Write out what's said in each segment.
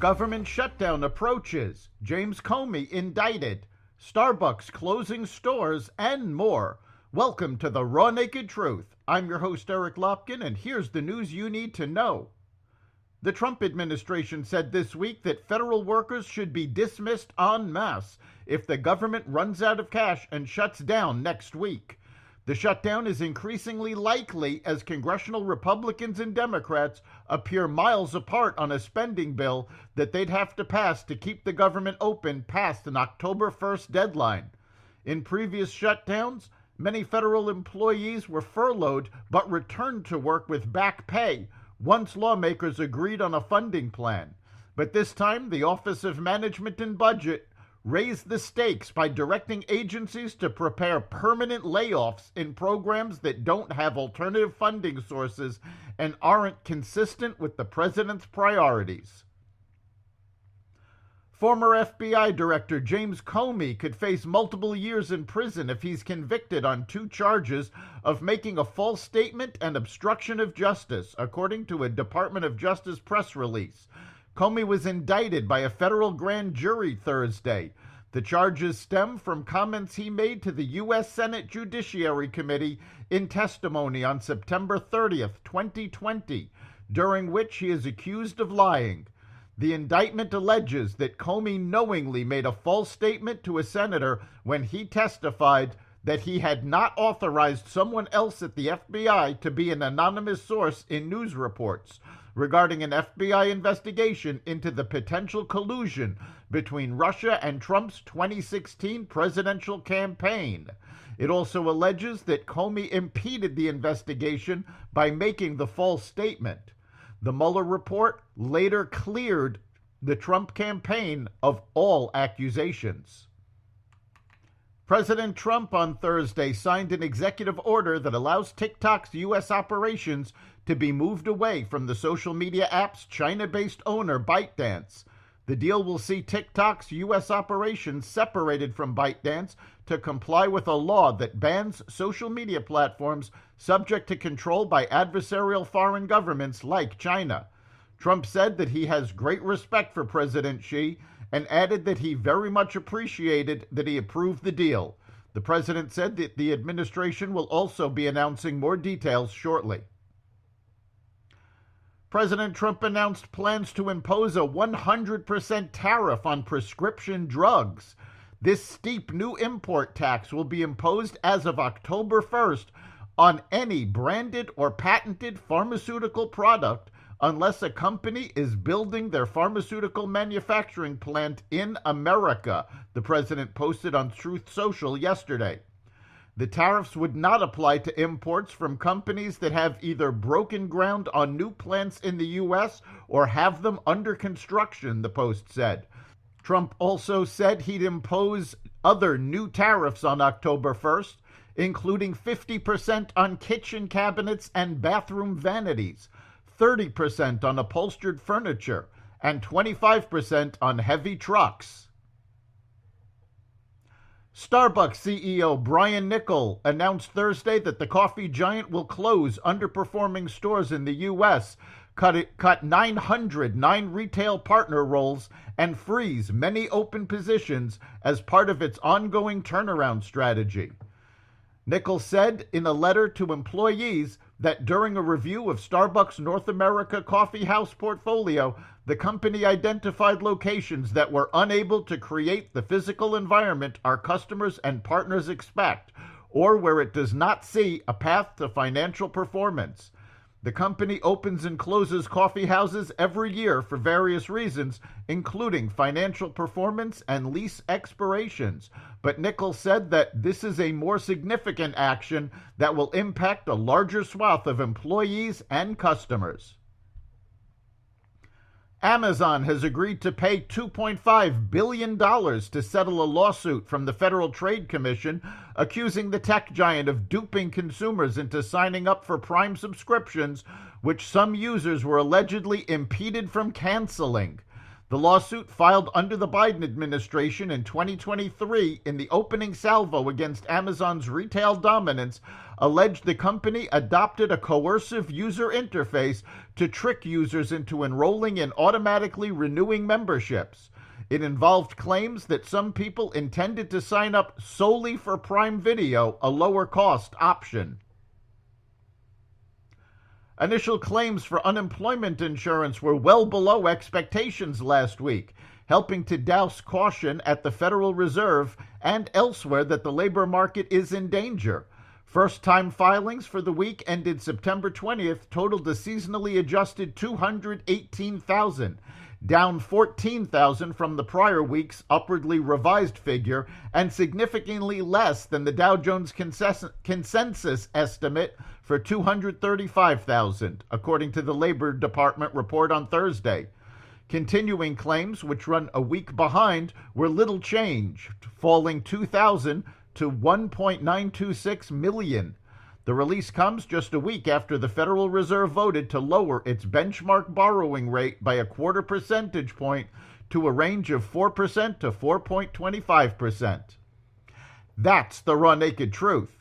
government shutdown approaches, James Comey indicted, Starbucks closing stores, and more. Welcome to the Raw Naked Truth. I'm your host, Eric Lopkin, and here's the news you need to know. The Trump administration said this week that federal workers should be dismissed en masse if the government runs out of cash and shuts down next week. The shutdown is increasingly likely as congressional Republicans and Democrats appear miles apart on a spending bill that they'd have to pass to keep the government open past an October 1st deadline. In previous shutdowns, many federal employees were furloughed but returned to work with back pay once lawmakers agreed on a funding plan. But this time, the Office of Management and Budget raised the stakes by directing agencies to prepare permanent layoffs in programs that don't have alternative funding sources and aren't consistent with the president's priorities. Former FBI Director James Comey could face multiple years in prison if he's convicted on 2 charges of making a false statement and obstruction of justice, according to a Department of Justice press release. Comey was indicted by a federal grand jury Thursday. The charges stem from comments he made to the U.S. Senate Judiciary Committee in testimony on September 30th, 2020, during which he is accused of lying. The indictment alleges that Comey knowingly made a false statement to a senator when he testified that he had not authorized someone else at the FBI to be an anonymous source in news reports regarding an FBI investigation into the potential collusion between Russia and Trump's 2016 presidential campaign. It also alleges that Comey impeded the investigation by making the false statement. The Mueller report later cleared the Trump campaign of all accusations. President Trump on Thursday signed an executive order that allows TikTok's U.S. operations to be moved away from the social media app's China-based owner ByteDance. The deal will see TikTok's U.S. operations separated from ByteDance to comply with a law that bans social media platforms subject to control by adversarial foreign governments like China. Trump said that he has great respect for President Xi and added that he very much appreciated that he approved the deal. The president said that the administration will also be announcing more details shortly. President Trump announced plans to impose a 100% tariff on prescription drugs. This steep new import tax will be imposed as of October 1st on any branded or patented pharmaceutical product unless a company is building their pharmaceutical manufacturing plant in America, the president posted on Truth Social yesterday. The tariffs would not apply to imports from companies that have either broken ground on new plants in the U.S. or have them under construction, the Post said. Trump also said he'd impose other new tariffs on October 1st, including 50% on kitchen cabinets and bathroom vanities, 30% on upholstered furniture, and 25% on heavy trucks. Starbucks CEO Brian Niccol announced Thursday that the coffee giant will close underperforming stores in the U.S., cut 909 retail partner roles, and freeze many open positions as part of its ongoing turnaround strategy. Niccol said in a letter to employees that during a review of Starbucks North America coffee house portfolio, the company identified locations that were unable to create the physical environment our customers and partners expect, or where it does not see a path to financial performance. The company opens and closes coffee houses every year for various reasons, including financial performance and lease expirations. But Niccol said that this is a more significant action that will impact a larger swath of employees and customers. Amazon has agreed to pay $2.5 billion to settle a lawsuit from the Federal Trade Commission accusing the tech giant of duping consumers into signing up for Prime subscriptions, which some users were allegedly impeded from canceling. The lawsuit, filed under the Biden administration in 2023 in the opening salvo against Amazon's retail dominance, alleged the company adopted a coercive user interface to trick users into enrolling in automatically renewing memberships. It involved claims that some people intended to sign up solely for Prime Video, a lower-cost option. Initial claims for unemployment insurance were well below expectations last week, helping to douse caution at the Federal Reserve and elsewhere that the labor market is in danger. First-time filings for the week ended September 20th totaled a seasonally adjusted 218,000, down 14,000 from the prior week's upwardly revised figure, and significantly less than the Dow Jones consensus estimate for 235,000, according to the Labor Department report on Thursday. Continuing claims, which run a week behind, were little changed, falling 2,000 to 1.926 million. The release comes just a week after the Federal Reserve voted to lower its benchmark borrowing rate by a quarter percentage point to a range of 4% to 4.25%. That's the Raw Naked Truth.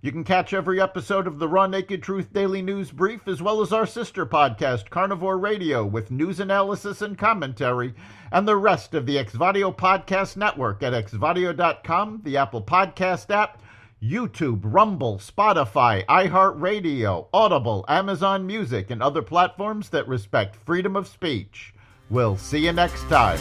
You can catch every episode of the Raw Naked Truth Daily News Brief, as well as our sister podcast, Carnivore Radio, with news analysis and commentary, and the rest of the Xvadio Podcast Network at xvadio.com, the Apple Podcast app, YouTube, Rumble, Spotify, iHeartRadio, Audible, Amazon Music, and other platforms that respect freedom of speech. We'll see you next time.